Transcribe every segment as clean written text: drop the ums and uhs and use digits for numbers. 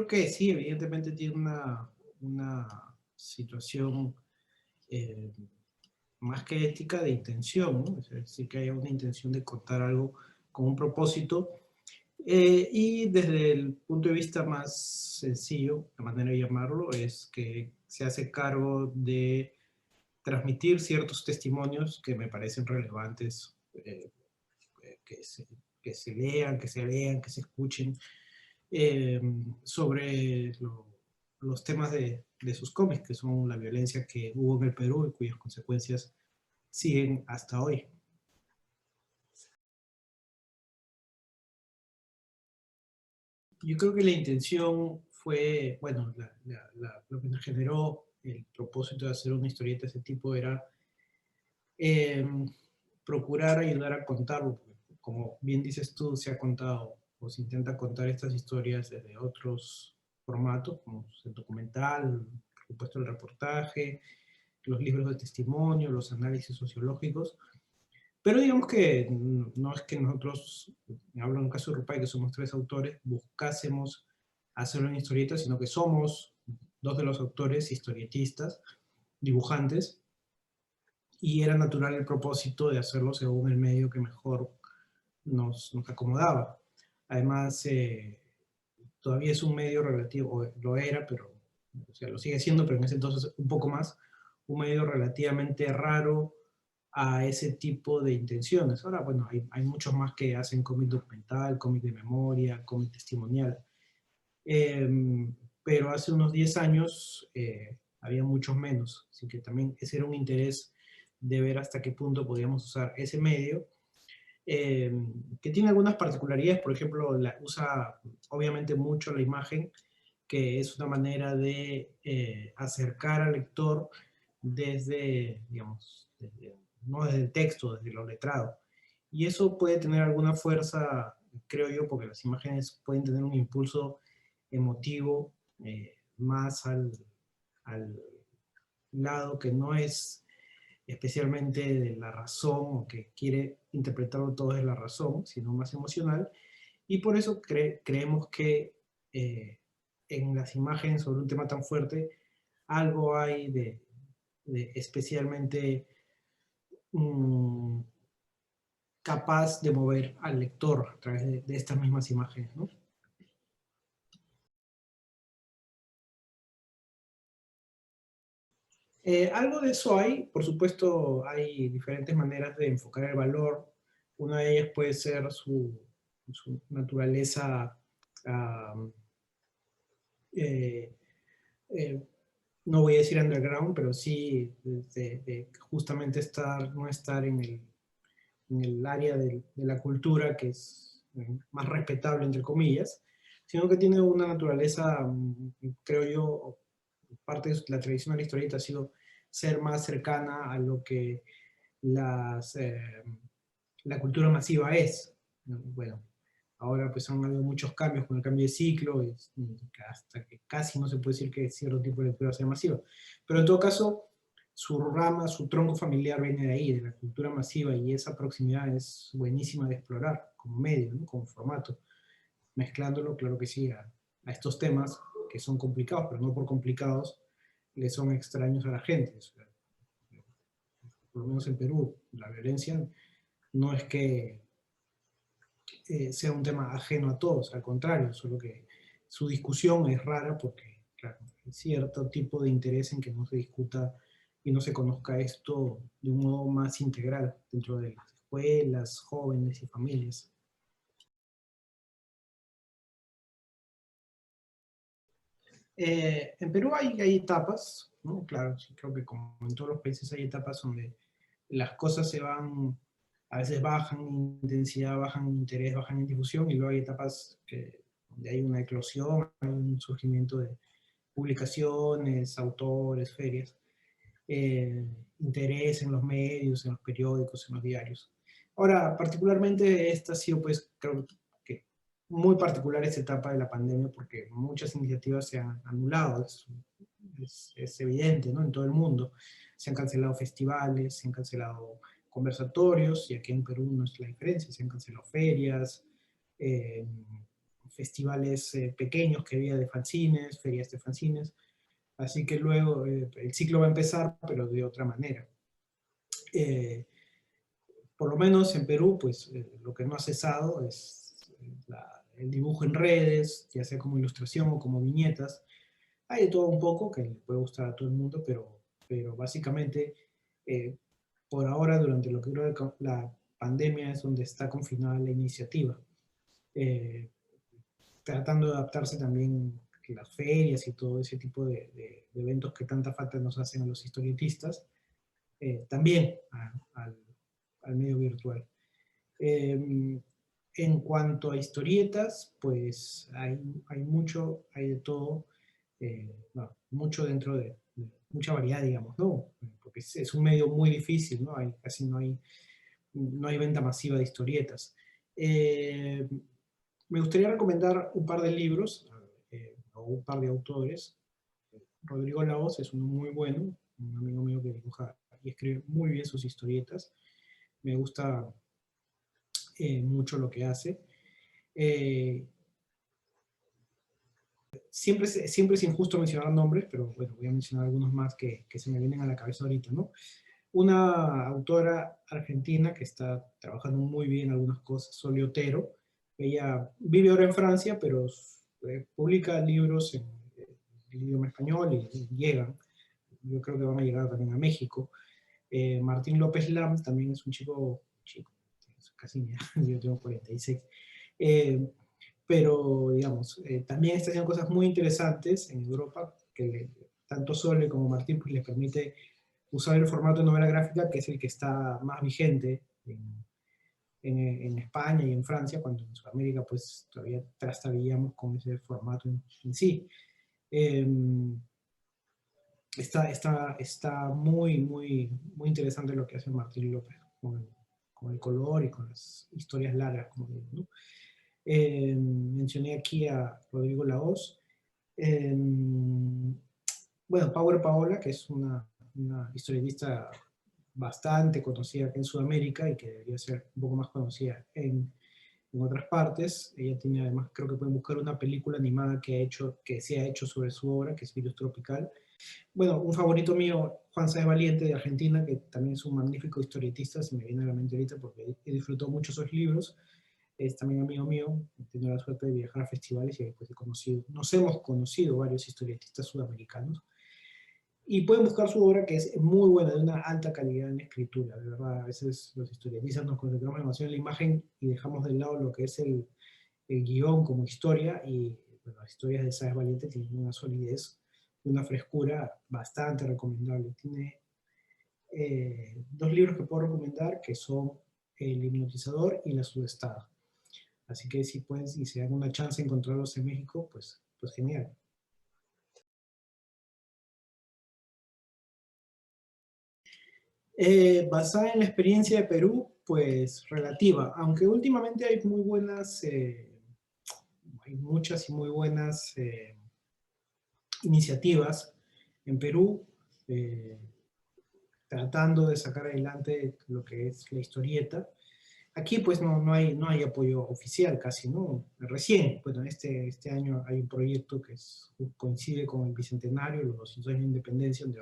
creo que sí, evidentemente tiene una situación eh, más que ética de intención, ¿no? Es decir, que haya una intención de contar algo con un propósito. Y desde el punto de vista más sencillo, la manera de llamarlo, es que se hace cargo de transmitir ciertos testimonios que me parecen relevantes, que se, que se lean, que se vean, que se escuchen, eh, sobre los temas de sus cómics, que son la violencia que hubo en el Perú y cuyas consecuencias siguen hasta hoy. Yo creo que la intención fue, bueno, lo que nos generó el propósito de hacer una historieta de ese tipo era eh, procurar ayudar a contarlo. Como bien dices tú, se ha contado o se intenta contar estas historias desde otros formatos, como el documental, por supuesto el reportaje, los libros de testimonio, los análisis sociológicos, pero digamos que no es que nosotros, hablo en el caso de Rupay, que somos tres autores, buscásemos hacer una historieta, sino que somos dos de los autores, historietistas, dibujantes, y era natural el propósito de hacerlo según el medio que mejor nos acomodaba. Además, todavía es un medio relativo, o lo era, pero o sea, lo sigue siendo, pero en ese entonces un poco más, un medio relativamente raro a ese tipo de intenciones. Ahora, bueno, hay muchos más que hacen cómic documental, cómic de memoria, cómic testimonial. Eh, pero hace unos 10 años había muchos menos, así que también ese era un interés de ver hasta qué punto podíamos usar ese medio, eh, que tiene algunas particularidades. Por ejemplo, usa obviamente mucho la imagen, que es una manera de acercar al lector desde, digamos, no desde el texto, desde lo letrado. Y eso puede tener alguna fuerza, creo yo, porque las imágenes pueden tener un impulso emotivo más al lado que no es especialmente de la razón o que quiere interpretarlo todo desde la razón, sino más emocional. Y por eso creemos que eh, en las imágenes sobre un tema tan fuerte algo hay de especialmente mm, capaz de mover al lector a través de estas mismas imágenes, ¿no? Algo de eso hay, por supuesto hay diferentes maneras de enfocar el valor. Una de ellas puede ser su naturaleza, um, eh, eh, no voy a decir underground, pero sí de justamente no estar en el área de la cultura que es más respetable, entre comillas, sino que tiene una naturaleza, creo yo, parte de la tradición de la historieta ha sido ser más cercana a lo que las, la cultura masiva es. Bueno, ahora pues han habido muchos cambios con el cambio de ciclo, hasta que casi no se puede decir que cierto tipo de lectura sea masiva. Pero en todo caso, su rama, su tronco familiar viene de ahí, de la cultura masiva, y esa proximidad es buenísima de explorar como medio, ¿no? Como formato, mezclándolo, claro que sí, a estos temas que son complicados, pero no por complicados le son extraños a la gente. O sea, por lo menos en Perú, la violencia no es que sea un tema ajeno a todos, al contrario, solo que su discusión es rara porque, claro, hay cierto tipo de interés en que no se discuta y no se conozca esto de un modo más integral dentro de las escuelas, jóvenes y familias. En Perú hay etapas, ¿no? Claro, sí, creo que como en todos los países hay etapas donde las cosas se van, a veces bajan en intensidad, bajan en interés, bajan en difusión, y luego hay etapas donde hay una eclosión, hay un surgimiento de publicaciones, autores, ferias, eh, interés en los medios, en los periódicos, en los diarios. Ahora, particularmente esta ha sido, pues, creo que muy particular esta etapa de la pandemia porque muchas iniciativas se han anulado, es evidente, ¿no? En todo el mundo. Se han cancelado festivales, se han cancelado conversatorios, y aquí en Perú no es la diferencia, se han cancelado ferias, eh, festivales pequeños que había de fanzines, ferias de fanzines. Así que luego el ciclo va a empezar, pero de otra manera. Por lo menos en Perú, pues lo que no ha cesado es el dibujo en redes, ya sea como ilustración o como viñetas. Hay de todo un poco que le puede gustar a todo el mundo, pero básicamente eh, por ahora, durante lo que dura la pandemia, es donde está confinada la iniciativa. Eh, Tratando de adaptarse también a las ferias y todo ese tipo de eventos que tanta falta nos hacen a los historietistas, también al medio virtual. En cuanto a historietas, pues hay mucho, hay de todo, bueno, mucho dentro de mucha variedad, digamos, ¿no? Porque es un medio muy difícil, ¿no? Casi no hay venta masiva de historietas. Eh, Me gustaría recomendar un par de libros, o un par de autores. Rodrigo Lahoz es uno muy bueno, un amigo mío que dibuja y escribe muy bien sus historietas. Me gusta mucho lo que hace. Eh, siempre es injusto mencionar nombres, pero bueno, voy a mencionar algunos más que se me vienen a la cabeza ahorita, ¿no? Una autora argentina que está trabajando muy bien algunas cosas, Soli Otero. Ella vive ahora en Francia, pero publica libros en idioma español y llegan. Yo creo que van a llegar también a México. Martín López Lam también es un chico casi mi edad, yo tengo 46. Eh, pero, digamos, también está haciendo cosas muy interesantes en Europa, tanto Sole como Martín pues, les permite usar el formato de novela gráfica, que es el que está más vigente en España y en Francia, cuando en Sudamérica pues todavía trastabillamos con ese formato en sí. Eh, está muy interesante lo que hace Martín López con el color y con las historias largas, como digo, ¿no? Mencioné aquí a Rodrigo Lahoz. Eh, bueno, Power Paola, que es una historietista bastante conocida aquí en Sudamérica y que debería ser un poco más conocida en otras partes. Ella tiene además, creo que pueden buscar una película animada que se ha hecho sobre su obra, que es Virus Tropical. Bueno, un favorito mío, Juan Sáez Valiente de Argentina, que también es un magnífico historietista, se me viene a la mente ahorita porque he disfrutado mucho sus libros. Es también amigo mío, he tenido la suerte de viajar a festivales y después nos hemos conocido varios historietistas sudamericanos. Y pueden buscar su obra, que es muy buena, de una alta calidad en escritura, de verdad. A veces los historietistas nos concentramos demasiado en la imagen y dejamos de lado lo que es el guión como historia, y bueno, las historias de Sáez Valiente tienen una solidez y una frescura bastante recomendable. Tiene dos libros que puedo recomendar, que son El hipnotizador y La sudestada. Así que si pueden, y si dan una chance de encontrarlos en México, pues genial. Basada en la experiencia de Perú, pues relativa, aunque últimamente hay muchas y muy buenas iniciativas en Perú, eh, tratando de sacar adelante lo que es la historieta. Aquí pues no hay apoyo oficial casi, ¿no? Recién, bueno, este año hay un proyecto que coincide con el Bicentenario, los 200 años de Independencia, donde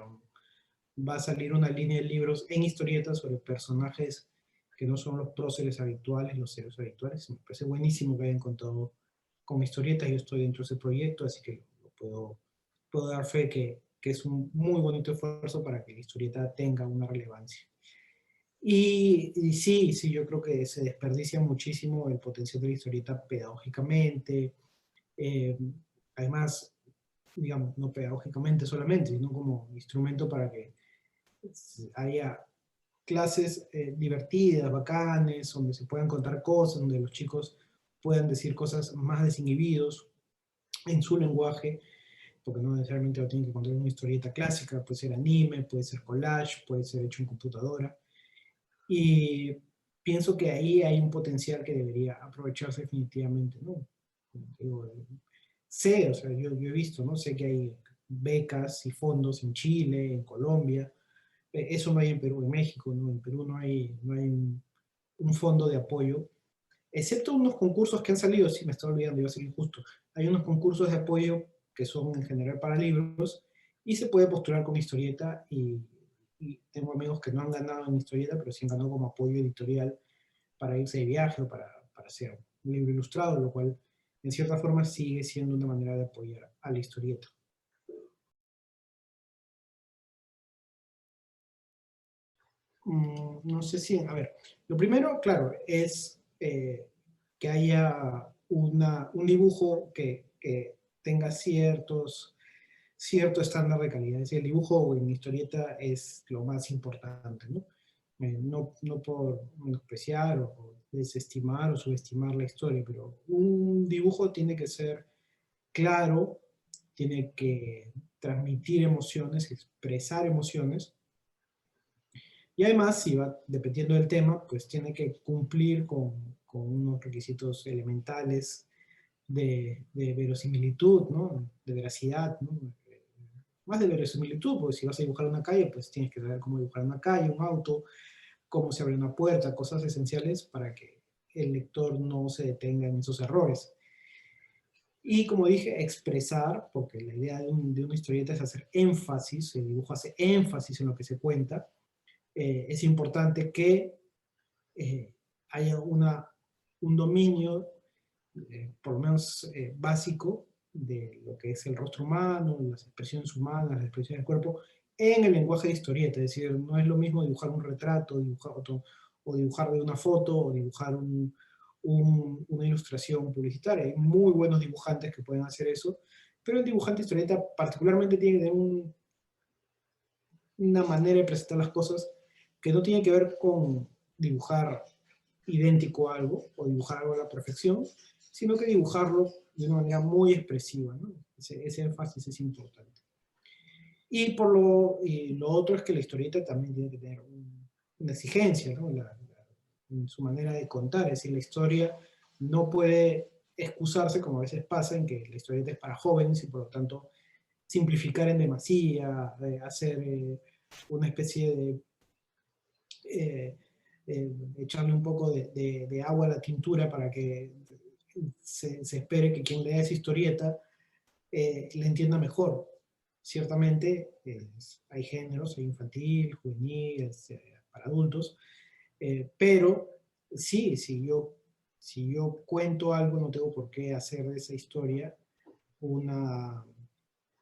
va a salir una línea de libros en historietas sobre personajes que no son los próceres habituales, los héroes habituales. Me parece buenísimo que hayan contado con historietas. Yo estoy dentro de ese proyecto, así que puedo dar fe que es un muy bonito esfuerzo para que la historieta tenga una relevancia. Y sí, yo creo que se desperdicia muchísimo el potencial de la historieta pedagógicamente. eh, Además, digamos, no pedagógicamente solamente, sino como instrumento para que haya clases divertidas, bacanes, donde se puedan contar cosas, donde los chicos puedan decir cosas más desinhibidos en su lenguaje, porque no necesariamente lo tienen que contar en una historieta clásica, puede ser anime, puede ser collage, puede ser hecho en computadora. Y pienso que ahí hay un potencial que debería aprovecharse definitivamente, ¿no? Como digo, sé, o sea, yo he visto, ¿no? Sé que hay becas y fondos en Chile, en Colombia. Eso no hay en Perú, en México, ¿no? En Perú no hay un fondo de apoyo. excepto unos concursos que han salido, sí me estaba olvidando, iba a ser injusto, hay unos concursos de apoyo que son en general para libros, y se puede postular con historieta, y tengo amigos que no han ganado en historieta, pero sí han ganado como apoyo editorial para irse de viaje o para hacer un libro ilustrado, lo cual en cierta forma sigue siendo una manera de apoyar a la historieta. No sé si, a ver, lo primero, claro, es que haya un dibujo que tenga cierto estándar de calidad. Es decir, el dibujo en historieta es lo más importante, ¿no? No por menospreciar o desestimar o subestimar la historia, pero un dibujo tiene que ser claro, tiene que transmitir emociones, expresar emociones, y además, si va dependiendo del tema, pues tiene que cumplir con unos requisitos elementales de verosimilitud, ¿no? De veracidad, ¿no? Más de verosimilitud, porque si vas a dibujar una calle, pues tienes que saber cómo dibujar una calle, un auto, cómo se abre una puerta, cosas esenciales para que el lector no se detenga en esos errores. Y como dije, expresar, porque la idea de una historieta es hacer énfasis, el dibujo hace énfasis en lo que se cuenta. Es importante que eh, haya un dominio, por lo menos básico, de lo que es el rostro humano, las expresiones humanas, las expresiones del cuerpo, en el lenguaje de historieta. Es decir, no es lo mismo dibujar un retrato, dibujar otro, o dibujar de una foto, o dibujar una ilustración publicitaria. Hay muy buenos dibujantes que pueden hacer eso, pero el dibujante de historieta particularmente tiene que tener una manera de presentar las cosas que no tiene que ver con dibujar idéntico a algo o dibujar algo a la perfección, sino que dibujarlo de una manera muy expresiva, ¿no? Ese énfasis es importante. Y lo otro es que la historieta también tiene que tener una exigencia, ¿no? En su manera de contar, es decir, la historia no puede excusarse, como a veces pasa, en que la historieta es para jóvenes y por lo tanto simplificar en demasía, hacer una especie de echarle un poco de agua a la tintura para que se espere que quien lea esa historieta la entienda mejor. Ciertamente hay géneros, hay infantil, juvenil, para adultos, pero sí, si yo cuento algo, no tengo por qué hacer de esa historia una,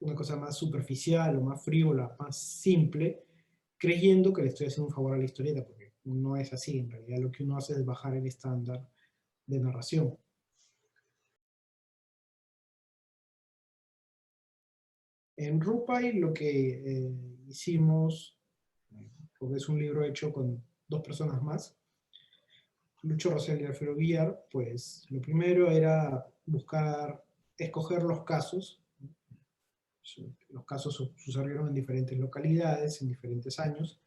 una cosa más superficial o más frívola, más simple, creyendo que le estoy haciendo un favor a la historieta, porque no es así. En realidad lo que uno hace es bajar el estándar de narración. En Rupai lo que hicimos, porque es un libro hecho con dos personas más, Lucho Rosell y Alfredo Villar, pues lo primero era escoger los casos. Los casos sucedieron en diferentes localidades, en diferentes años,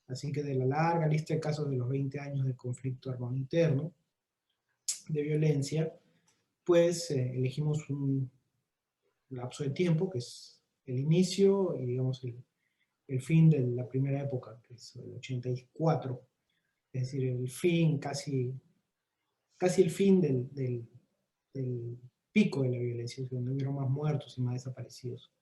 así que de la larga lista de casos de los 20 años de conflicto armado interno, de violencia, pues elegimos un lapso de tiempo, que es el inicio y digamos el fin de la primera época, que es el 84, es decir, el fin, casi el fin del pico de la violencia, donde hubieron más muertos y más desaparecidos.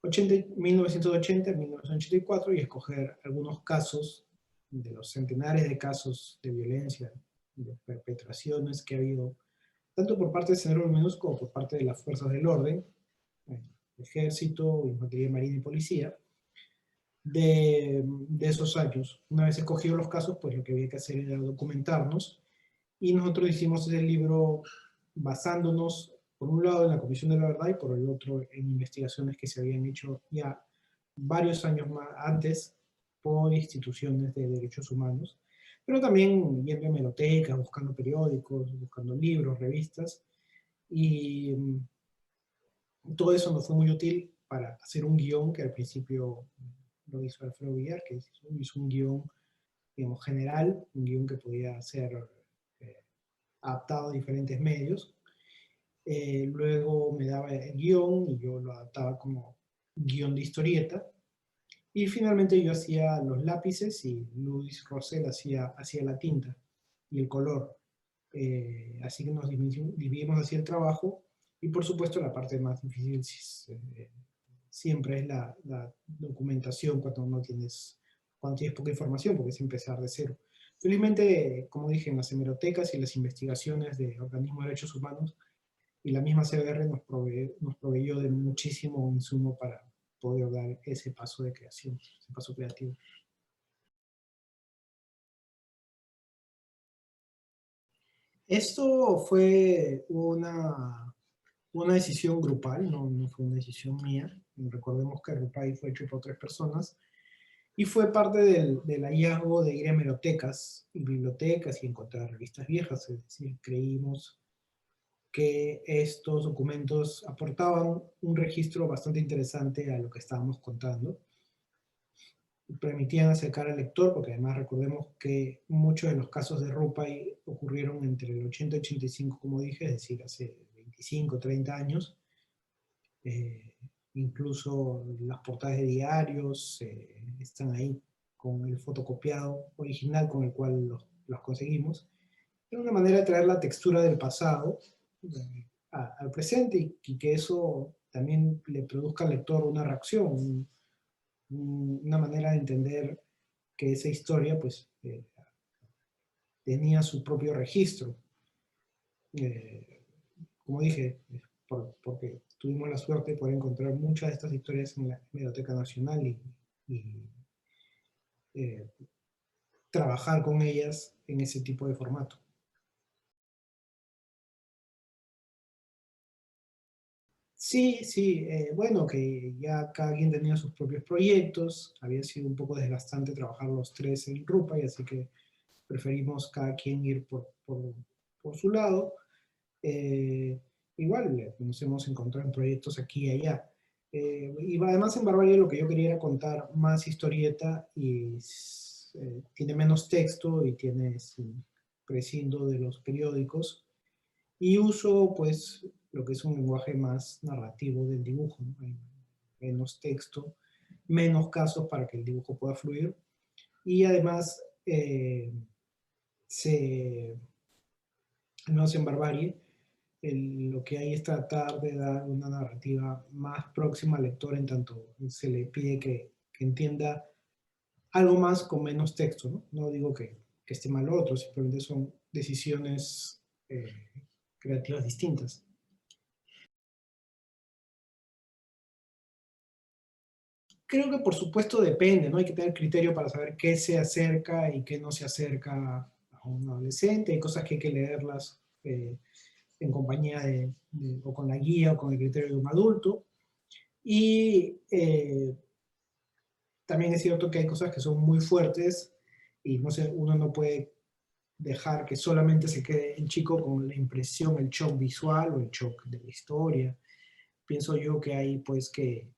1980, 1984, y escoger algunos casos de los centenares de casos de violencia, de perpetraciones que ha habido, tanto por parte de Senderos Luminosos como por parte de las fuerzas del orden, eh, ejército, infantería marina y policía, de esos años. Una vez escogidos los casos, pues lo que había que hacer era documentarnos, y nosotros hicimos ese libro basándonos, por un lado, en la Comisión de la Verdad y por el otro, en investigaciones que se habían hecho ya varios años más antes por instituciones de derechos humanos, pero también yendo a hemerotecas, buscando periódicos, buscando libros, revistas, y todo eso nos fue muy útil para hacer un guión que al principio lo hizo Alfredo Villar, que hizo un guión, digamos, general, un guión que podía ser eh, adaptado a diferentes medios. Luego me daba el guión y yo lo adaptaba como guión de historieta. Y finalmente yo hacía los lápices y Luis Rosell hacía la tinta y el color. Así que nos dividimos así el trabajo. Y por supuesto la parte más difícil siempre es la documentación cuando tienes poca información, porque es empezar de cero. Felizmente, como dije, en las hemerotecas y las investigaciones de organismos de derechos humanos y la misma CBR nos proveyó de muchísimo insumo para poder dar ese paso de creación, ese paso creativo. Esto fue una decisión grupal, no fue una decisión mía. Recordemos que el RUPAI fue hecho por 3 personas y fue parte del hallazgo de ir a hemerotecas y bibliotecas y encontrar revistas viejas. Es decir, creímos que estos documentos aportaban un registro bastante interesante a lo que estábamos contando. Permitían acercar al lector, porque además recordemos que muchos de los casos de RUPAI ocurrieron entre el 80 y 85, como dije, es decir, hace 25, 30 años. Eh, Incluso las portadas de diarios están ahí con el fotocopiado original con el cual los conseguimos. Es una manera de traer la textura del pasado al presente y que eso también le produzca al lector una reacción, una manera de entender que esa historia pues tenía su propio registro. Eh, Como dije, porque tuvimos la suerte de poder encontrar muchas de estas historias en la Biblioteca Nacional y eh, trabajar con ellas en ese tipo de formato. Sí, sí, bueno, que ya cada quien tenía sus propios proyectos, había sido un poco desgastante trabajar los 3 en Rupa, y así que preferimos cada quien ir por su lado. Eh, Igual nos hemos encontrado en proyectos aquí y allá. Y además en Barbarie lo que yo quería era contar más historieta y tiene menos texto y prescindo de los periódicos y uso pues lo que es un lenguaje más narrativo del dibujo, ¿no? Menos texto, menos casos para que el dibujo pueda fluir y además se, al menos en Barbarie, lo que hay es tratar de dar una narrativa más próxima al lector en tanto se le pide que entienda algo más con menos texto, ¿no? No digo que esté mal otro, simplemente son decisiones creativas distintas. Creo que por supuesto depende, ¿no? Hay que tener criterio para saber qué se acerca y qué no se acerca a un adolescente. Hay cosas que hay que leerlas en compañía o con la guía o con el criterio de un adulto. Y también es cierto que hay cosas que son muy fuertes y no sé, uno no puede dejar que solamente se quede el chico con la impresión, el shock visual o el shock de la historia. Pienso yo que hay pues que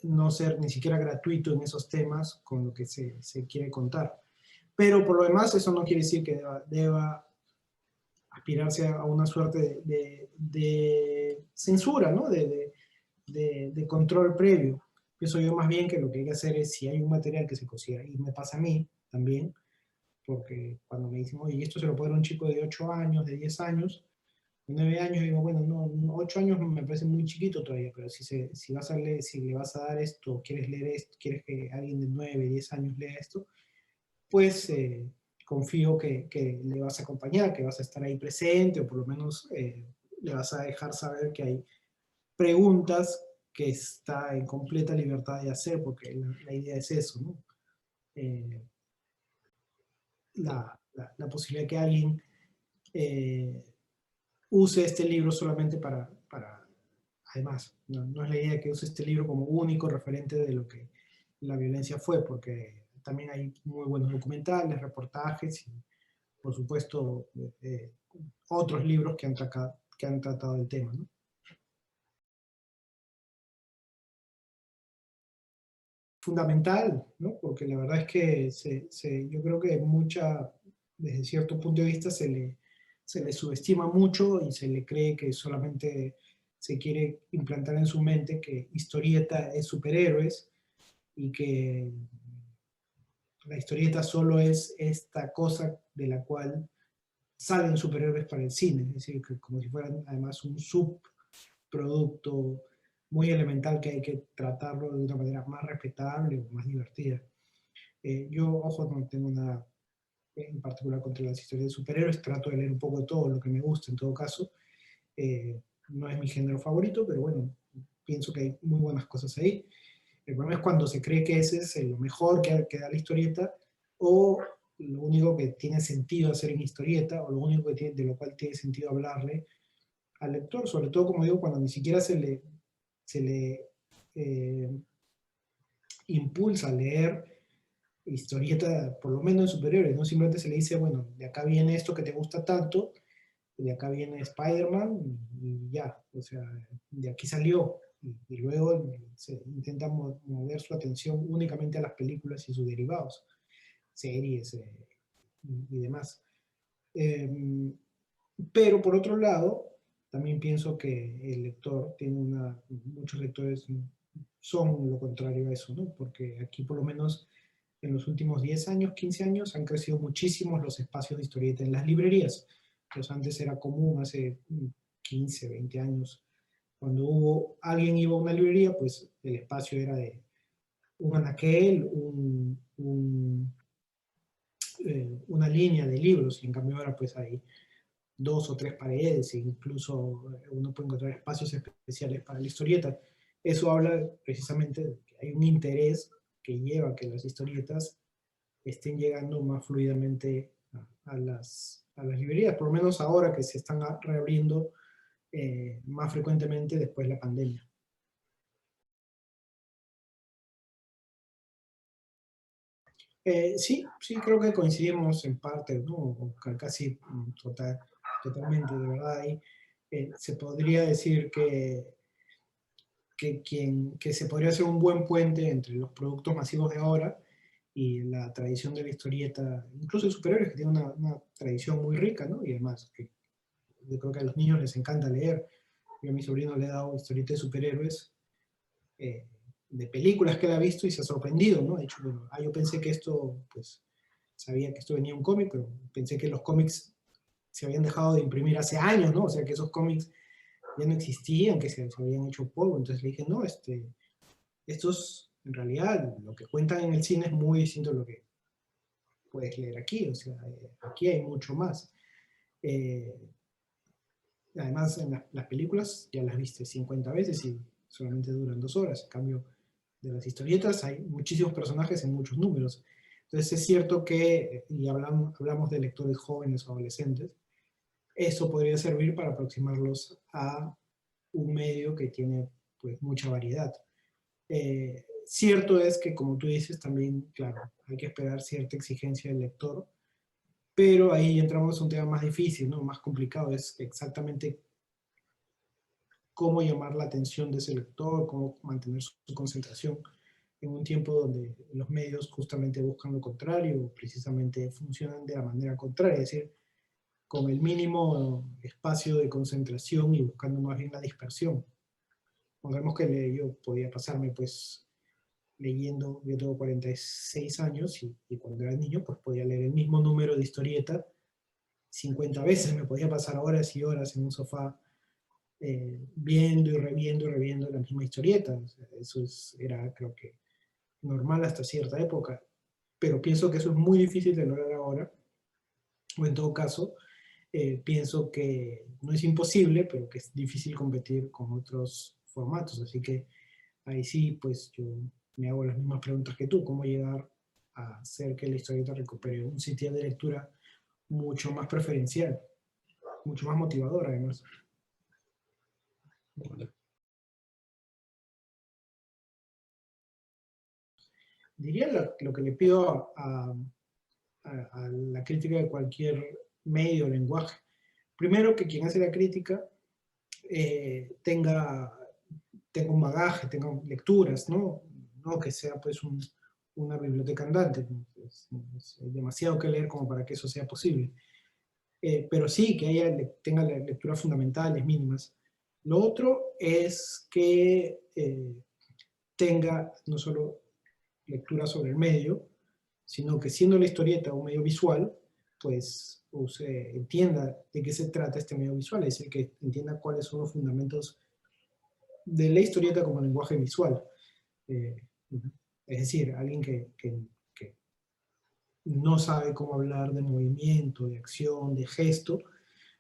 no ser ni siquiera gratuito en esos temas con lo que se quiere contar. Pero por lo demás, eso no quiere decir que deba aspirarse a una suerte de censura, ¿no? De control previo. Pienso yo más bien que lo que hay que hacer es, si hay un material que se considera, y me pasa a mí también, porque cuando me dicen, oye, esto se lo puede dar un chico de 8 años, de 10 años, de 9 años, digo, bueno, no, 8 años me parece muy chiquito todavía, pero si le vas a dar esto, quieres leer esto, quieres que alguien de 9, 10 años lea esto, pues confío que le vas a acompañar, que vas a estar ahí presente, o por lo menos le vas a dejar saber que hay preguntas que está en completa libertad de hacer, porque la idea es eso, ¿no? Eh, la posibilidad que alguien eh, use este libro solamente además, no es la idea que use este libro como único referente de lo que la violencia fue, porque también hay muy buenos documentales, reportajes y, por supuesto, otros libros que han tratado el tema, ¿no? Fundamental, ¿no? Porque la verdad es que yo creo que desde cierto punto de vista se le subestima mucho y se le cree que solamente se quiere implantar en su mente que historieta es superhéroes y que la historieta solo es esta cosa de la cual salen superhéroes para el cine, es decir, que como si fueran además un subproducto muy elemental que hay que tratarlo de una manera más respetable o más divertida. Yo, ojo, no tengo nada en particular contra las historias de superhéroes, trato de leer un poco de todo lo que me gusta en todo caso. No es mi género favorito, pero bueno, pienso que hay muy buenas cosas ahí. El problema es cuando se cree que ese es lo mejor que da la historieta, o lo único que tiene sentido hacer en historieta, o lo único que tiene, de lo cual tiene sentido hablarle al lector, sobre todo, como digo, cuando ni siquiera se le eh, impulsa a leer historieta, por lo menos en superiores, ¿no? Simplemente se le dice, bueno, de acá viene esto que te gusta tanto, de acá viene Spider-Man, y ya, o sea, de aquí salió, y luego se intenta mover su atención únicamente a las películas y sus derivados, series y demás. Eh, pero por otro lado, también pienso que el lector tiene muchos lectores son lo contrario a eso, ¿no? Porque aquí por lo menos en los últimos 10 años, 15 años, han crecido muchísimo los espacios de historieta en las librerías. Pues antes era común, hace 15, 20 años, cuando alguien iba a una librería, pues el espacio era de un anaquel, una línea de libros, y en cambio ahora pues hay 2 o 3 paredes, e incluso uno puede encontrar espacios especiales para la historieta. Eso habla precisamente de que hay un interés que lleva a que las historietas estén llegando más fluidamente a las librerías, por lo menos ahora que se están reabriendo más frecuentemente después de la pandemia. Sí, sí, creo que coincidimos en parte, ¿no? O casi totalmente, de verdad. Ahí se podría decir que se podría hacer un buen puente entre los productos masivos de ahora y la tradición de la historieta, incluso de superhéroes, que tiene una tradición muy rica, ¿no? Y además, que yo creo que a los niños les encanta leer. Yo a mi sobrino le he dado historietas de superhéroes, eh, de películas que él ha visto y se ha sorprendido, ¿no? Ha dicho, bueno, yo pensé que esto, pues, sabía que esto venía un cómic, pero pensé que los cómics se habían dejado de imprimir hace años, ¿no? O sea, que esos cómics ya no existían, que se habían hecho polvo. Entonces le dije, no, estos, en realidad, lo que cuentan en el cine es muy distinto a lo que puedes leer aquí. O sea, aquí hay mucho más. Eh, Además, en las películas ya las viste 50 veces y solamente duran 2 horas. En cambio, de las historietas hay muchísimos personajes en muchos números. Entonces es cierto que, y hablamos de lectores jóvenes o adolescentes, eso podría servir para aproximarlos a un medio que tiene pues mucha variedad. Cierto es que, como tú dices, también, claro, hay que esperar cierta exigencia del lector, pero ahí entramos a un tema más difícil, ¿no? Más complicado, es exactamente cómo llamar la atención de ese lector, cómo mantener su concentración en un tiempo donde los medios justamente buscan lo contrario, precisamente funcionan de la manera contraria, es decir, con el mínimo espacio de concentración y buscando más bien la dispersión. Pongamos que yo podía pasarme pues leyendo, yo tengo 46 años y cuando era niño pues podía leer el mismo número de historieta 50 veces, me podía pasar horas y horas en un sofá viendo y reviendo la misma historieta. O sea, eso era, creo que, normal hasta cierta época, pero pienso que eso es muy difícil de lograr ahora, o en todo caso, pienso que no es imposible, pero que es difícil competir con otros formatos, así que ahí sí, pues yo me hago las mismas preguntas que tú, cómo llegar a hacer que la historieta recupere un sitio de lectura mucho más preferencial, mucho más motivador además. Diría lo que le pido a la crítica de cualquier medio o lenguaje. Primero, que quien hace la crítica tenga un bagaje, tenga lecturas, ¿no? No que sea pues una biblioteca andante. Es demasiado que leer como para que eso sea posible. Pero sí que tenga lecturas fundamentales, mínimas. Lo otro es que tenga no solo lectura sobre el medio, sino que siendo la historieta un medio visual, pues entienda de qué se trata este medio visual, es decir, que entienda cuáles son los fundamentos de la historieta como lenguaje visual. Eh, es decir, alguien que no sabe cómo hablar de movimiento, de acción, de gesto,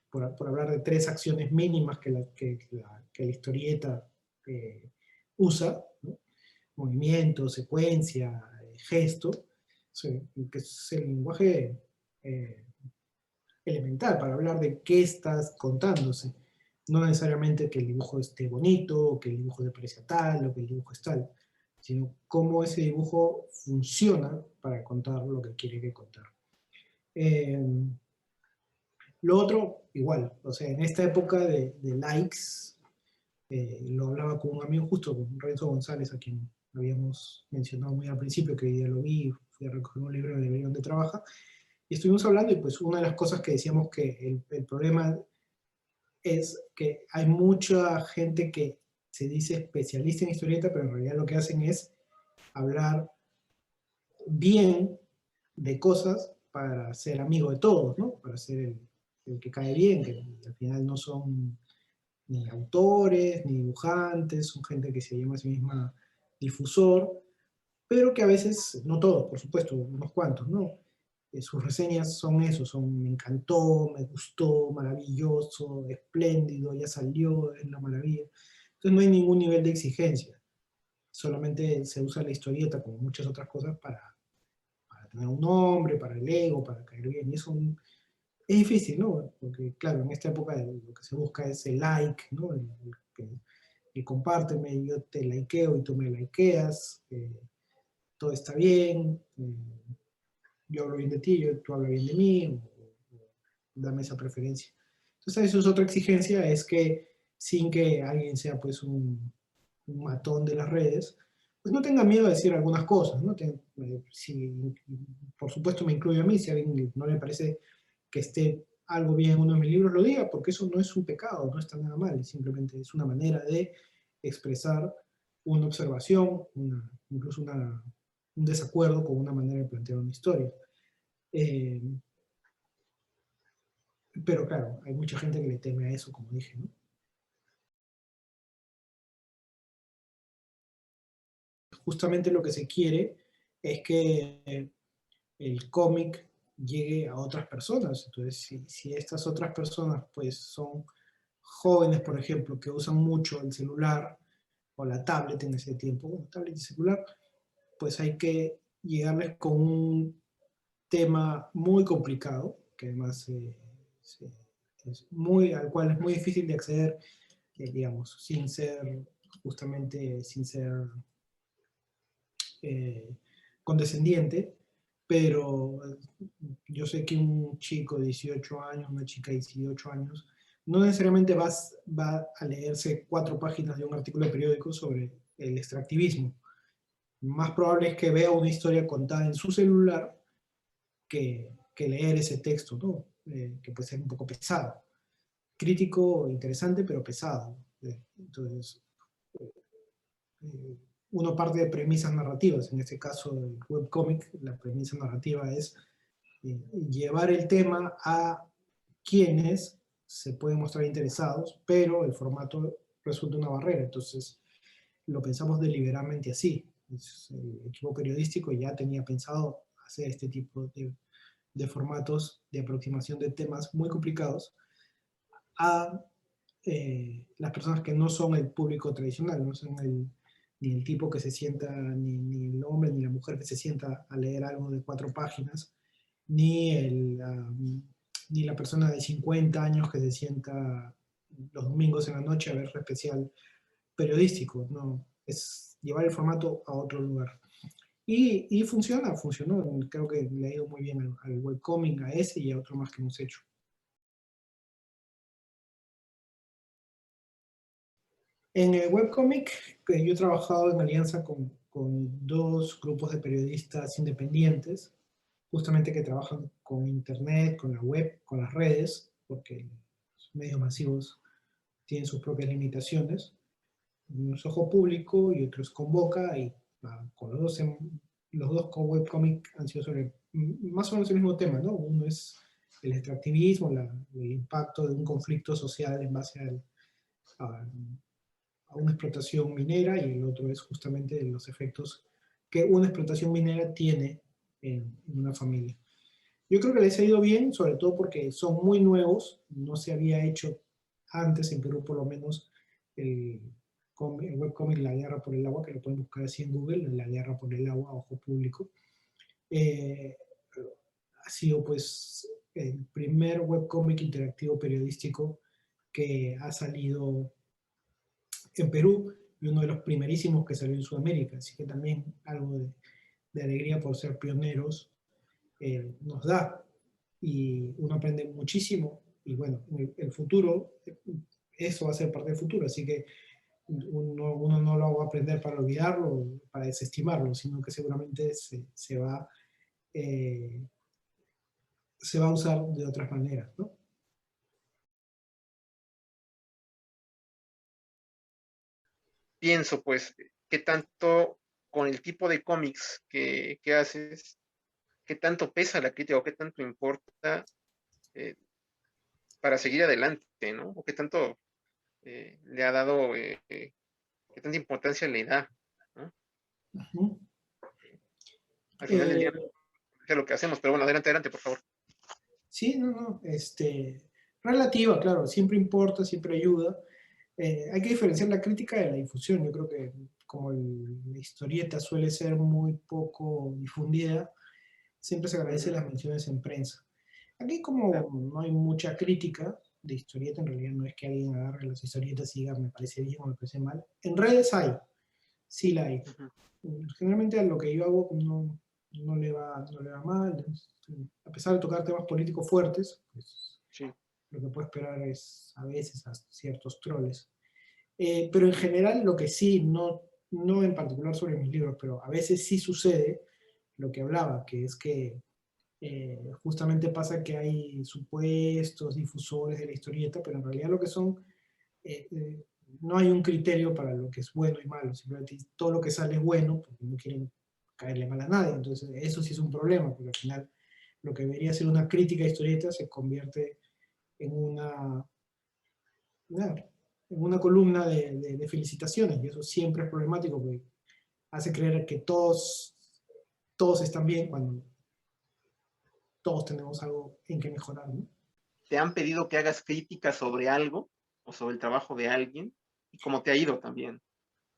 por hablar de tres acciones mínimas que la historieta usa, ¿no? Movimiento, secuencia, gesto, sí, que es el lenguaje eh, elemental para hablar de qué estás contándose. No necesariamente que el dibujo esté bonito, que el dibujo te parezca tal, o que el dibujo es tal, sino cómo ese dibujo funciona para contar lo que quiere que contar. Eh, lo otro, igual, o sea, en esta época de likes, lo hablaba con un amigo justo, con Renzo González, a quien habíamos mencionado muy al principio, que hoy día lo vi, fui a recoger un libro en la librería donde trabaja, y estuvimos hablando, y pues una de las cosas que decíamos que el problema es que hay mucha gente que se dice especialista en historieta, pero en realidad lo que hacen es hablar bien de cosas para ser amigo de todos, ¿no? Para ser el que cae bien, que al final no son ni autores, ni dibujantes, son gente que se llama a sí misma difusor, pero que a veces, no todos, por supuesto, unos cuantos, ¿no? Sus reseñas son eso, son me encantó, me gustó, maravilloso, espléndido, ya salió, es la maravilla. Entonces no hay ningún nivel de exigencia, solamente se usa la historieta como muchas otras cosas para tener un nombre, para el ego, para caer bien, y eso es difícil, ¿no? Porque claro, en esta época lo que se busca es el like, ¿no? El compárteme, yo te likeo y tú me likeas, todo está bien, yo hablo bien de ti, tú hablas bien de mí, o dame esa preferencia. Entonces eso es otra exigencia, es que sin que alguien sea pues un matón de las redes, pues no tenga miedo de decir algunas cosas, ¿no? Si, por supuesto me incluyo a mí, si a alguien no le parece que esté algo bien en uno de mis libros, lo diga, porque eso no es un pecado, no está nada mal, simplemente es una manera de expresar una observación, incluso un desacuerdo con una manera de plantear una historia. Eh, pero claro, hay mucha gente que le teme a eso, como dije, ¿no? Justamente lo que se quiere es que el cómic llegue a otras personas. Entonces, si estas otras personas pues son jóvenes, por ejemplo, que usan mucho el celular o la tablet en ese tiempo, bueno, tablet y celular, pues hay que llegarles con un tema muy complicado, que además al cual es muy difícil de acceder, digamos, sin ser eh, condescendiente, pero yo sé que un chico de 18 años, una chica de 18 años, no necesariamente va a leerse 4 páginas de un artículo de periódico sobre el extractivismo. Más probable es que vea una historia contada en su celular que leer ese texto, ¿no? Que puede ser un poco pesado. Crítico, interesante, pero pesado. Entonces, eh, uno parte de premisas narrativas. En este caso, el webcomic, la premisa narrativa es llevar el tema a quienes se pueden mostrar interesados, pero el formato resulta una barrera. Entonces, lo pensamos deliberadamente así. El equipo periodístico ya tenía pensado hacer este tipo de formatos de aproximación de temas muy complicados a las personas que no son el público tradicional, no son ni el tipo que se sienta, ni el hombre ni la mujer que se sienta a leer algo de 4 páginas, ni, ni la persona de 50 años que se sienta los domingos en la noche a ver su especial periodístico, no, es llevar el formato a otro lugar. Y funcionó, creo que le ha ido muy bien al webcomic, a ese y a otro más que hemos hecho. En el webcomic, yo he trabajado en alianza con 2 grupos de periodistas independientes, justamente que trabajan con internet, con la web, con las redes, porque los medios masivos tienen sus propias limitaciones. Uno es Ojo Público y otro es Convoca, y con los dos con webcomic han sido sobre más o menos el mismo tema, ¿no? Uno es el extractivismo, el impacto de un conflicto social en base a, a una explotación minera, y el otro es justamente los efectos que una explotación minera tiene en una familia. Yo creo que les ha ido bien, sobre todo porque son muy nuevos, no se había hecho antes en Perú por lo menos el, el webcómic La Guerra por el Agua, que lo pueden buscar así en Google, La Guerra por el Agua, ojo público. Eh, ha sido pues el primer webcómic interactivo periodístico que ha salido en Perú y uno de los primerísimos que salió en Sudamérica, así que también algo de alegría por ser pioneros nos da, y uno aprende muchísimo, y bueno, el futuro, eso va a ser parte del futuro, así que uno no lo va a aprender para olvidarlo, para desestimarlo, sino que seguramente eh, se va a usar de otras maneras, ¿no? Pienso, pues, qué tanto con el tipo de cómics que haces, qué tanto pesa la crítica o qué tanto importa eh, para seguir adelante, ¿no? O qué tanto le ha dado, qué tanta importancia le da, ¿no? Uh -huh. Al final del día, es lo que hacemos, pero bueno, adelante, adelante, por favor. Sí, no, no, relativa, claro, siempre importa, siempre ayuda. Hay que diferenciar la crítica de la difusión. Yo creo que como la historieta suele ser muy poco difundida, siempre se agradece las menciones en prensa. Aquí Claro. como no hay mucha crítica de historieta, en realidad no es que alguien agarre las historietas y diga me parece bien o me parece mal. En redes hay, sí la hay. Ujú. Generalmente a lo que yo hago no le va mal. A pesar de tocar temas políticos fuertes, pues Sí. lo que puedo esperar es a veces a ciertos troles. Pero en general lo que sí, no en particular sobre mis libros, pero a veces sí sucede lo que hablaba, que es que justamente pasa que hay supuestos difusores de la historieta, pero en realidad lo que son, eh, eh, no hay un criterio para lo que es bueno y malo, simplemente todo lo que sale es bueno, porque no quieren caerle mal a nadie, entonces eso sí es un problema, porque al final lo que debería ser una crítica de historieta se convierte en una, en una columna de felicitaciones, y eso siempre es problemático, porque hace creer que todos están bien cuando todos tenemos algo en que mejorar, ¿no? ¿Te han pedido que hagas críticas sobre algo o sobre el trabajo de alguien? ¿Y cómo te ha ido también?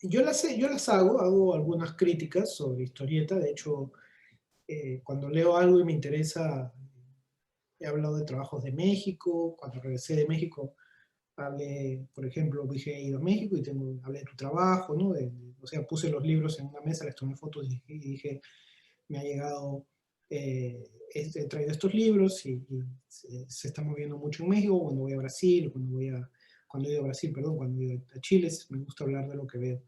Yo las hago algunas críticas sobre historieta, de hecho, cuando leo algo y me interesa, he hablado de trabajos de México, cuando regresé de México, hablé, por ejemplo, dije, he ido a México y hablé de tu trabajo, ¿no? O sea, puse los libros en una mesa, les tomé fotos y dije, me ha llegado, he traído estos libros y se está moviendo mucho en México, cuando voy a Brasil, cuando he ido a Brasil, perdón, cuando he ido a Chile, me gusta hablar de lo que veo.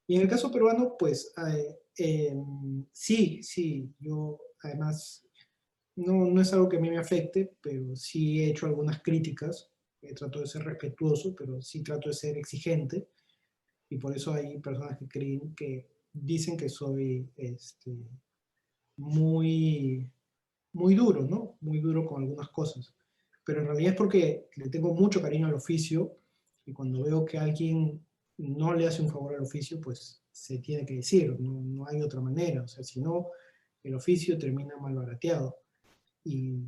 Y en el caso peruano, pues sí, yo además no es algo que a mí me afecte, pero sí he hecho algunas críticas, trato de ser respetuoso, pero sí trato de ser exigente, y por eso hay personas que creen que dicen que soy muy, muy duro, ¿no? Muy duro con algunas cosas. Pero en realidad es porque le tengo mucho cariño al oficio, y cuando veo que alguien no le hace un favor al oficio, pues se tiene que decir, no hay otra manera. O sea, si no, el oficio termina malbarateado. Y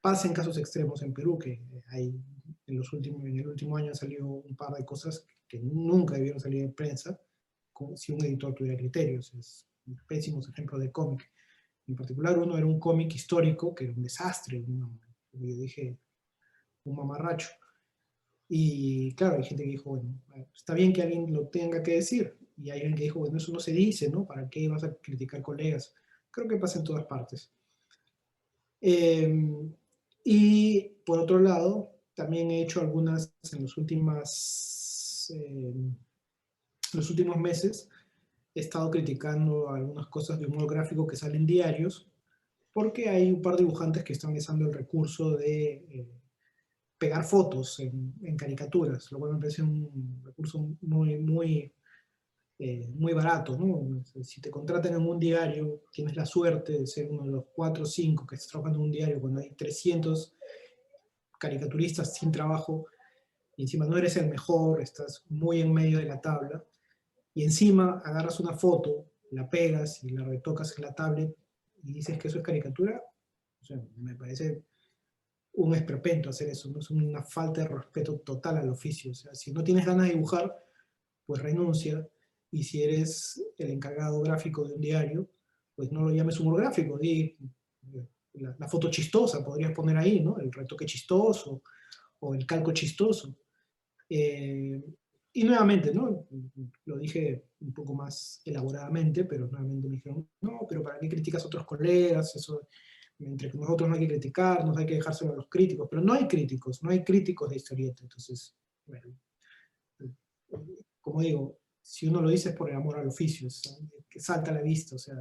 pasa en casos extremos en Perú, que hay en el último año han salido un par de cosas que nunca debieron salir en prensa, como si un editor tuviera criterios. Es pésimos ejemplos de cómic. En particular, uno era un cómic histórico que era un desastre, como yo dije, un mamarracho. Y claro, hay gente que dijo, bueno, está bien que alguien lo tenga que decir. Y hay alguien que dijo, bueno, eso no se dice, ¿no? ¿Para qué vas a criticar colegas? Creo que pasa en todas partes. Eh, y por otro lado, también he hecho algunas en los últimos meses, he estado criticando algunas cosas de humor gráfico que salen diarios, porque hay un par de dibujantes que están usando el recurso de pegar fotos en caricaturas, lo cual me parece un recurso muy, muy muy barato, ¿no? Si te contratan en un diario, tienes la suerte de ser uno de los 4 o 5 que estás trabajando en un diario cuando hay 300 caricaturistas sin trabajo, y encima no eres el mejor, estás muy en medio de la tabla, y encima agarras una foto, la pegas y la retocas en la tablet y dices que eso es caricatura, o sea, me parece un esperpento hacer eso, ¿no? Es una falta de respeto total al oficio. O sea, si no tienes ganas de dibujar, pues renuncia, y si eres el encargado gráfico de un diario, pues no lo llames humor gráfico, di la foto chistosa, podrías poner ahí, ¿no? El retoque chistoso, o el calco chistoso. Eh, y nuevamente, ¿no? Lo dije un poco más elaboradamente, pero nuevamente me dijeron, no, pero ¿para qué criticas a otros colegas? Eso, entre nosotros no hay que criticarnos, hay que dejárselo a los críticos, pero no hay críticos, no hay críticos de historieta. Entonces, bueno, como digo, si uno lo dice es por el amor al oficio, es, que salta a la vista. O sea,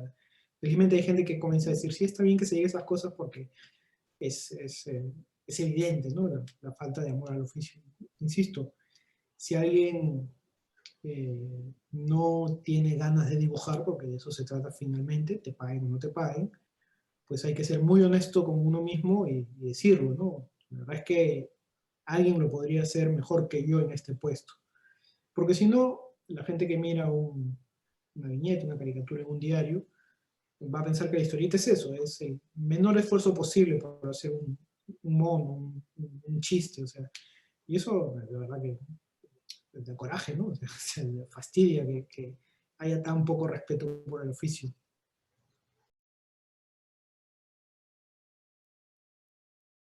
felizmente hay gente que comienza a decir, sí, está bien que se llegue a esas cosas porque es evidente, ¿no? La falta de amor al oficio. Insisto, si alguien no tiene ganas de dibujar, porque de eso se trata finalmente, te paguen o no te paguen, pues hay que ser muy honesto con uno mismo y decirlo, ¿no? La verdad es que alguien lo podría hacer mejor que yo en este puesto. Porque si no, la gente que mira una viñeta, una caricatura en un diario, va a pensar que la historieta es eso, es el menor esfuerzo posible para hacer un mono, un chiste, o sea, y eso, la verdad que da coraje, ¿no? O sea, se fastidia que haya tan poco respeto por el oficio.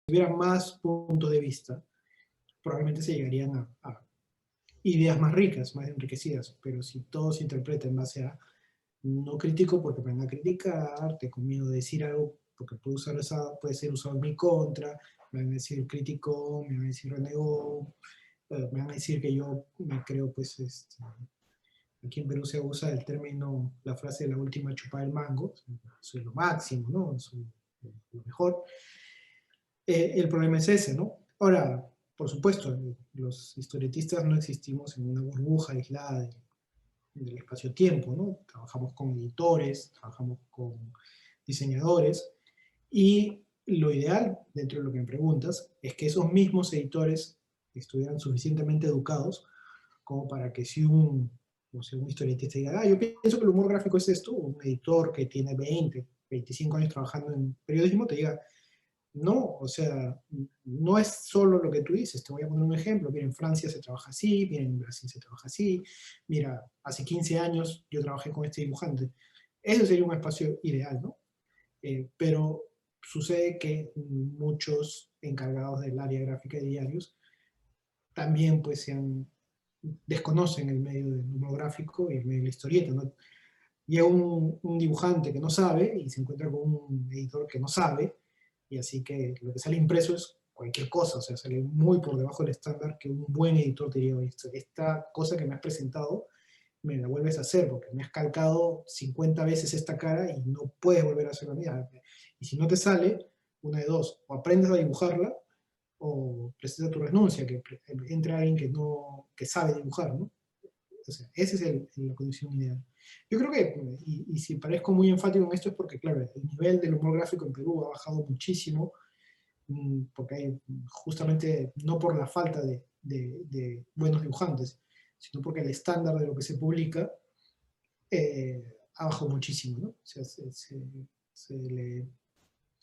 Si hubiera más puntos de vista, probablemente se llegarían a ideas más ricas, más enriquecidas, pero si todo se interpreta en base a no critico porque me van a criticar, tengo miedo de decir algo porque puede ser usado en mi contra, me van a decir crítico, me van a decir renegó, me van a decir que yo me creo, pues, aquí en Perú se usa el término, la frase de la última chupada del mango, soy lo máximo, ¿no? Soy lo mejor. El problema es ese, ¿no? Ahora, por supuesto, los historietistas no existimos en una burbuja aislada del espacio-tiempo, ¿no? Trabajamos con editores, trabajamos con diseñadores, y lo ideal, dentro de lo que me preguntas, es que esos mismos editores estuvieran suficientemente educados como para que si no sé, un historietista diga, yo pienso que el humor gráfico es esto, un editor que tiene 20, 25 años trabajando en periodismo te diga, no, o sea, no es solo lo que tú dices. Te voy a poner un ejemplo. Mira, en Francia se trabaja así, mira, en Brasil se trabaja así, mira, hace 15 años yo trabajé con este dibujante. Ese sería un espacio ideal, ¿no? Pero sucede que muchos encargados del área gráfica de diarios también pues desconocen el medio del humor gráfico y el medio de la historieta, ¿no? Llega un dibujante que no sabe y se encuentra con un editor que no sabe, y así que lo que sale impreso es cualquier cosa, o sea, sale muy por debajo del estándar que un buen editor te diría, esta cosa que me has presentado me la vuelves a hacer, porque me has calcado 50 veces esta cara y no puedes volver a hacerla mía. Y si no te sale, una de dos, o aprendes a dibujarla, o presenta tu renuncia, que entre alguien que sabe dibujar, ¿no? O sea, esa es la condición ideal. Yo creo que, y si parezco muy enfático en esto, es porque, claro, el nivel del humor gráfico en Perú ha bajado muchísimo, porque hay justamente, no por la falta de buenos dibujantes, sino porque el estándar de lo que se publica ha bajado muchísimo, ¿no? O sea,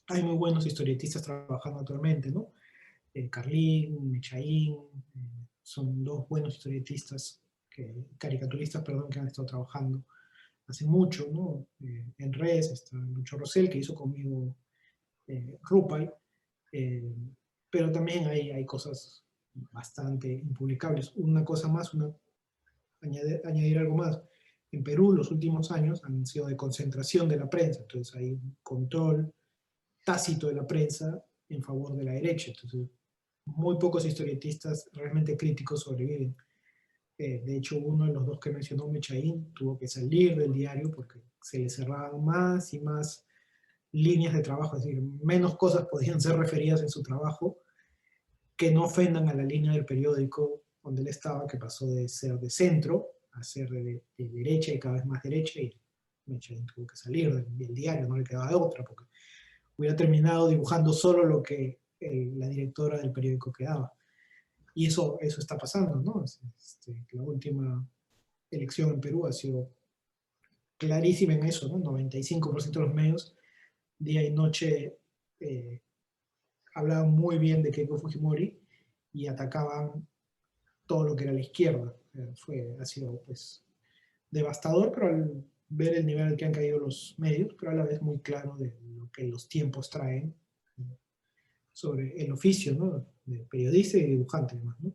hay muy buenos historietistas trabajando actualmente, ¿no? Carlín, Mechaín, son dos buenos historietistas, caricaturistas, perdón, que han estado trabajando hace mucho, ¿no? En redes está Lucho Rosell, que hizo conmigo Rupay, eh, pero también hay cosas bastante impublicables. Una cosa más, añadir algo más. En Perú los últimos años han sido de concentración de la prensa, entonces hay un control tácito de la prensa en favor de la derecha, entonces muy pocos historietistas realmente críticos sobreviven. De hecho, uno de los dos que mencionó, Mechaín, tuvo que salir del diario porque se le cerraban más y más líneas de trabajo, es decir, menos cosas podían ser referidas en su trabajo que no ofendan a la línea del periódico donde él estaba, que pasó de ser de centro ser de derecha y cada vez más derecha, y Mechain tuvo que salir del diario, no le quedaba de otra, porque hubiera terminado dibujando solo lo que la directora del periódico quedaba. Y eso está pasando, ¿no? La última elección en Perú ha sido clarísima en eso, ¿no? 95% de los medios, día y noche, hablaban muy bien de Keiko Fujimori y atacaban todo lo que era la izquierda. Ha sido, pues, devastador, pero al ver el nivel al que han caído los medios, pero a la vez muy claro de lo que los tiempos traen sobre el oficio, ¿no? De periodista y dibujante, además, ¿no?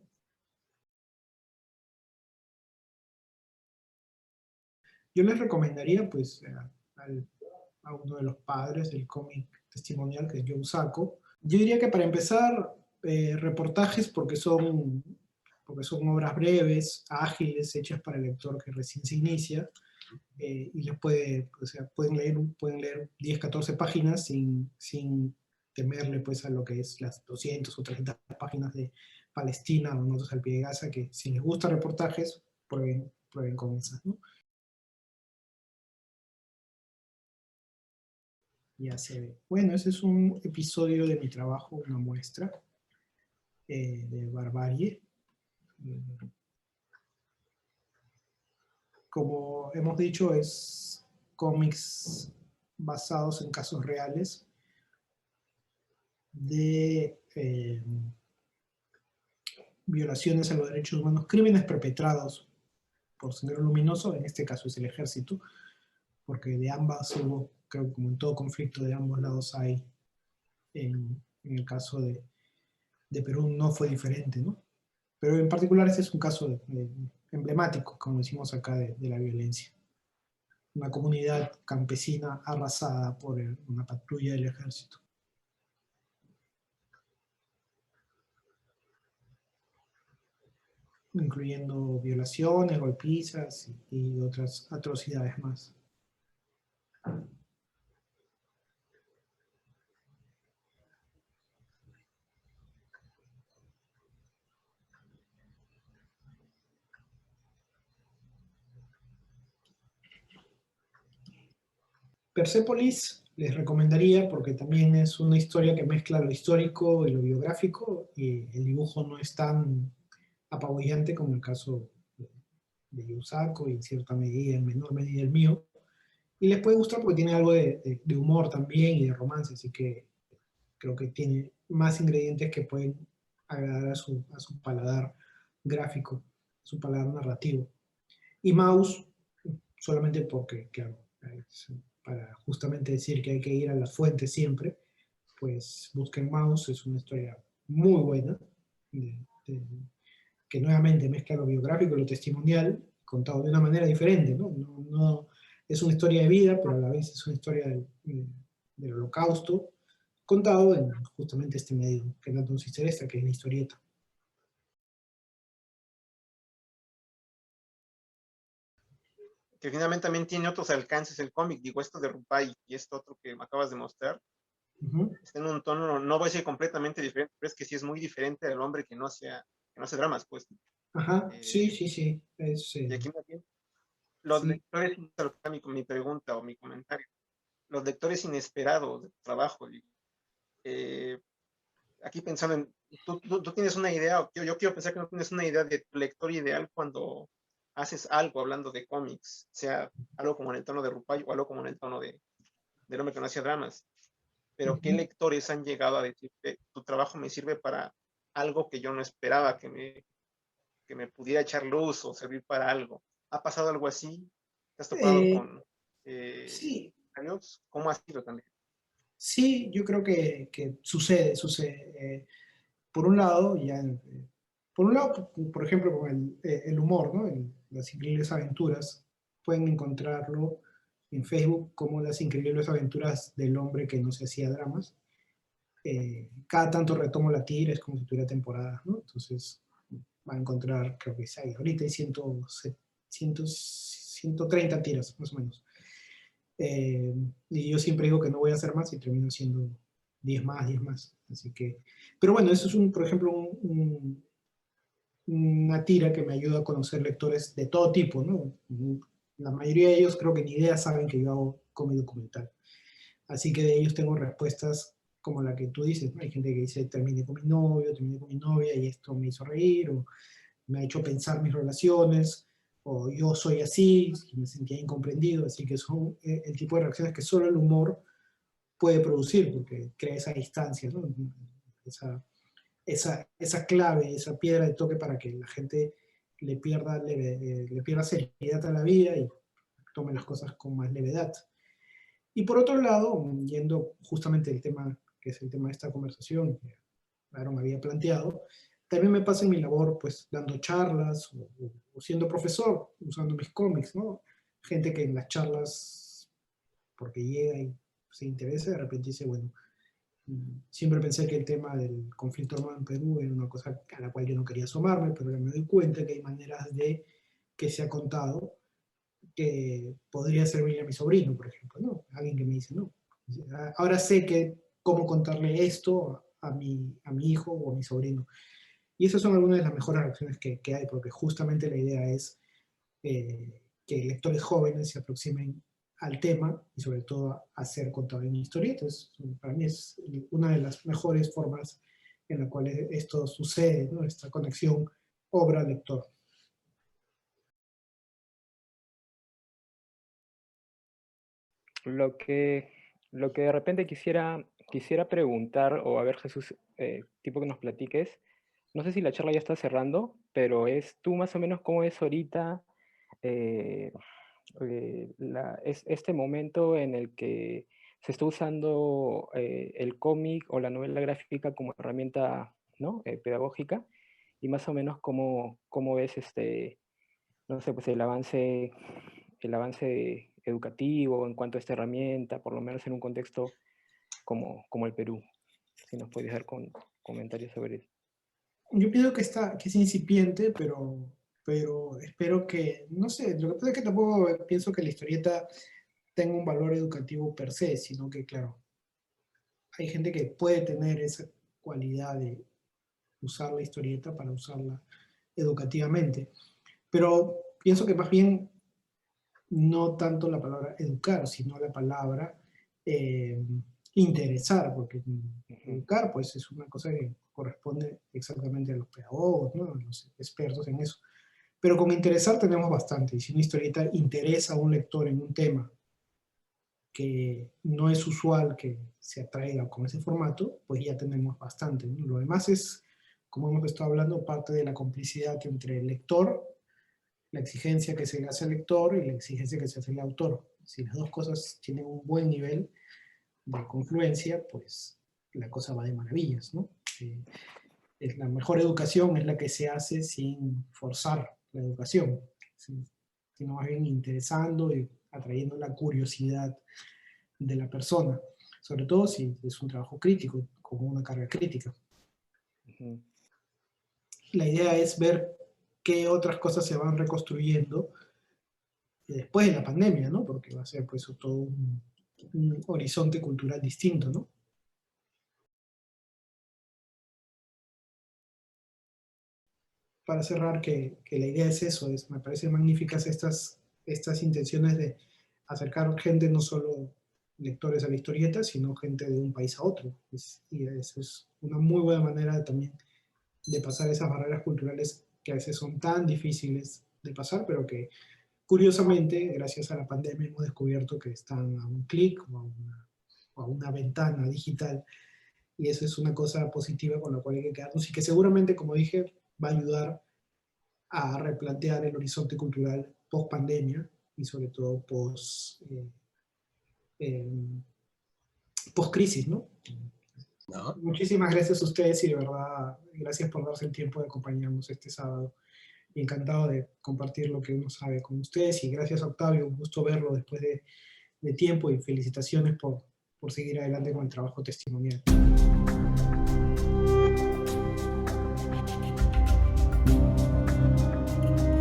Yo les recomendaría, pues, a uno de los padres del cómic testimonial, que es Joe Sacco. Yo diría que para empezar, reportajes, porque son obras breves, ágiles, hechas para el lector que recién se inicia, y les o sea, pueden leer 10, 14 páginas sin temerle, pues, a lo que es las 200 o 300 páginas de Palestina o Notas al pie de Gaza, que si les gusta reportajes, prueben con esas, ¿no? Ya se ve. Bueno, ese es un episodio de mi trabajo, una muestra de Barbarie. Como hemos dicho, es cómics basados en casos reales de violaciones a los derechos humanos, crímenes perpetrados por Sendero Luminoso, en este caso es el ejército, porque de ambas hubo, creo que como en todo conflicto de ambos lados hay, en el caso de Perú no fue diferente, ¿no? Pero en particular ese es un caso emblemático, como decimos acá, de la violencia. Una comunidad campesina arrasada por una patrulla del ejército. Incluyendo violaciones, golpizas y otras atrocidades más. Persépolis les recomendaría porque también es una historia que mezcla lo histórico y lo biográfico, y el dibujo no es tan apabullante como el caso de Yusaku y en cierta medida, en menor medida el mío. Y les puede gustar porque tiene algo de humor también y de romance, así que creo que tiene más ingredientes que pueden agradar a su paladar gráfico, a su paladar narrativo. Y Mouse, solamente porque, claro, para justamente decir que hay que ir a las fuentes siempre, pues busquen Mouse, es una historia muy buena, de, de, que nuevamente mezcla lo biográfico y lo testimonial, contado de una manera diferente, ¿no? No es una historia de vida, pero a la vez es una historia del holocausto, contado en justamente este medio que no nos interesa, que es la historieta. Que finalmente también tiene otros alcances el cómic, digo, esto de Rupai y esto otro que me acabas de mostrar, está en un tono, no voy a decir completamente diferente, pero es que sí es muy diferente al hombre que no hace dramas, pues. Ajá, sí, sí, sí. Y aquí más bien, los Sí. lectores, mi pregunta o mi comentario, los lectores inesperados de tu trabajo, eh, aquí pensando en, tú tienes una idea, o yo quiero pensar que no tienes una idea de tu lector ideal cuando haces algo hablando de cómics, sea algo como en el tono de Rupai o algo como en el tono del hombre que no hacía dramas. Pero ¿qué lectores han llegado a decir que tu trabajo me sirve para algo que yo no esperaba que me pudiera echar luz o servir para algo? ¿Ha pasado algo así? ¿Te has topado con Sí, años? ¿Cómo ha sido también? sí, yo creo que sucede. Por un lado, por ejemplo, con el humor, ¿no? Las increíbles aventuras, pueden encontrarlo en Facebook como las increíbles aventuras del hombre que no se hacía dramas. Cada tanto retomo la tira, es como si tuviera temporadas, ¿no? Entonces va a encontrar, creo que hay, ahorita hay 130 tiras, más o menos. Y yo siempre digo que no voy a hacer más y termino haciendo 10 más, 10 más. Así que, pero bueno, eso es por ejemplo, una tira que me ayuda a conocer lectores de todo tipo, ¿no? La mayoría de ellos creo que ni idea saben que yo hago cómic documental. Así que de ellos tengo respuestas como la que tú dices, ¿no? Hay gente que dice, terminé con mi novio, terminé con mi novia y esto me hizo reír, o me ha hecho pensar mis relaciones, o yo soy así, y me sentía incomprendido, así que son el tipo de reacciones que solo el humor puede producir, porque crea esa distancia, ¿no? Esa clave, esa piedra de toque para que la gente le pierda seriedad a la vida y tome las cosas con más levedad. Y por otro lado, yendo justamente el tema, que es el tema de esta conversación, que Aaron había planteado, también me pasa en mi labor, pues, dando charlas o siendo profesor, usando mis cómics, ¿no? Gente que en las charlas, porque llega y se interesa, de repente dice, bueno, siempre pensé que el tema del conflicto armado en Perú era una cosa a la cual yo no quería asomarme, pero ahora me doy cuenta que hay maneras de que se ha contado que podría servir a mi sobrino, por ejemplo, ¿no? Alguien que me dice, no, ahora sé que cómo contarle esto a mi hijo o a mi sobrino. Y esas son algunas de las mejores reacciones que hay, porque justamente la idea es que lectores jóvenes se aproximen al tema y sobre todo a ser contado en historietas. Para mí es una de las mejores formas en la cual esto sucede, ¿no? Esta conexión obra-lector. Lo que, lo que de repente quisiera preguntar, o a ver, Jesús, tipo que nos platiques, no sé si la charla ya está cerrando, pero es tú más o menos cómo es ahorita eh, este momento en el que se está usando el cómic o la novela gráfica como herramienta, ¿no? Pedagógica, y más o menos cómo ves no sé, pues el avance educativo en cuanto a esta herramienta, por lo menos en un contexto como el Perú. Si nos puedes dar comentarios sobre eso. Yo pienso que es incipiente, pero espero que, no sé, lo que pasa es que tampoco pienso que la historieta tenga un valor educativo per se, sino que, claro, hay gente que puede tener esa cualidad de usar la historieta para usarla educativamente. Pero pienso que más bien no tanto la palabra educar, sino la palabra eh, interesar, porque educar pues es una cosa que corresponde exactamente a los pedagogos, ¿no? A los expertos en eso. Pero con interesar tenemos bastante, y si una historieta interesa a un lector en un tema que no es usual que se atraiga con ese formato, pues ya tenemos bastante, ¿no? Lo demás es, como hemos estado hablando, parte de la complicidad entre el lector, la exigencia que se hace al lector y la exigencia que se hace al autor. Si las dos cosas tienen un buen nivel de confluencia, pues la cosa va de maravillas, ¿no? Es la mejor educación es la que se hace sin forzar la educación, sino más bien interesando y atrayendo la curiosidad de la persona, sobre todo si es un trabajo crítico, como una carga crítica. La idea es ver qué otras cosas se van reconstruyendo después de la pandemia, ¿no? Porque va a ser pues todo un horizonte cultural distinto, ¿no? Para cerrar, que la idea es eso, me parecen magníficas estas intenciones de acercar gente, no solo lectores a la historieta, sino gente de un país a otro. Y eso es una muy buena manera también de pasar esas barreras culturales que a veces son tan difíciles de pasar, pero que curiosamente, gracias a la pandemia, hemos descubierto que están a un clic o a una ventana digital, y eso es una cosa positiva con la cual hay que quedarnos y que seguramente, como dije, va a ayudar a replantear el horizonte cultural post pandemia y sobre todo post crisis, ¿no? ¿No? Muchísimas gracias a ustedes y de verdad, gracias por darse el tiempo de acompañarnos este sábado. Y encantado de compartir lo que uno sabe con ustedes. Y gracias a Octavio, un gusto verlo después de tiempo y felicitaciones por seguir adelante con el trabajo testimonial.